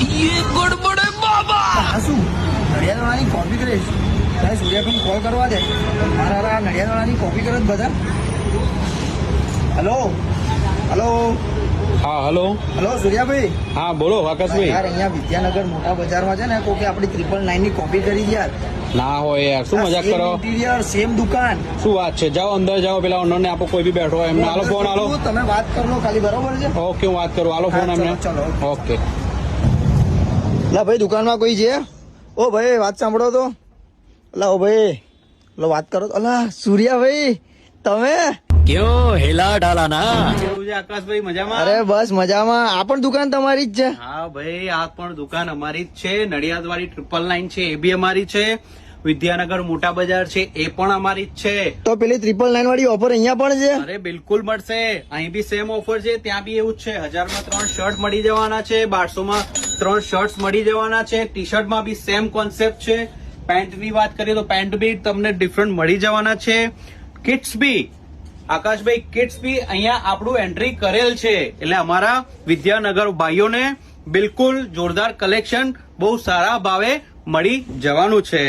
ये गड़बड़ है बाबा। શું નડિયાદવાળાની કોપી કરીશ તારે સૂર્યાભાઈ કોલ કરવા દે મારા નડિયાદવાળાની કોપી કરો જ બધા. હલો હલો હા હલો. હલો સૂર્યાભાઈ. હા બોલો આકાશભાઈ. યાર અહીંયા વિદ્યાનગર મોટા બજારમાં છે ને કોઈ આપણી 999 ની કોપી કરી યાર. ના હોય યાર, શું મજાક કરો? ઇન્ટિરિયર સેમ દુકાન. શું વાત છે? જાઓ અંદર જાઓ, પેલા ઓનર ને આપો, કોઈ બી બેઠો હોય એમને હાલો ફોન હાલો. તમે વાત કરો ખાલી, બરોબર છે? ઓકે હું વાત કરું, હાલો ફોન હા, એમને. ચલો, ચલો. ઓકે. લા ભાઈ દુકાનમાં કોઈ છે? ઓ ભાઈ વાત સાંભળો તો. લા ઓ ભાઈ લો વાત કરો તો. અલા સૂર્યાભાઈ તમે क्यों हिला डाला ना। કેવું છે આકાશભાઈ, મજામાં? અરે બસ મજામાં. આ પણ દુકાન તમારી જ છે? હા ભાઈ, આ પણ દુકાન અમારી જ છે. નડિયાદ વાળી 999 છે એ બી અમારી છે. વિદ્યાનગર મોટા બજાર છે એ પણ અમારી જ છે. તો પેલી 999 વાળી ઓફર અહીંયા પણ છે? અરે બિલકુલ મળશે. અહીં બી સેમ ઓફર છે, ત્યાં બી એવું જ છે. 1000 માં 3 શર્ટ મળી જવાના છે, 1200 માં 3 શર્ટ્સ મળી જવાના છે. ટી શર્ટ માં બી સેમ કોન્સેપ્ટ છે. પેન્ટ ની વાત કરીએ તો પેન્ટ બી તમને ડિફરન્ટ મળી જવાના છે. કિડ્સ બી આકાશભાઈ, કિડ્સ બી અહીંયા આપણું એન્ટ્રી કરેલ છે. એટલે અમારા વિદ્યાનગર ભાઈઓને બિલકુલ જોરદાર કલેક્શન બહુ સારા ભાવે મળી જવાનું છે.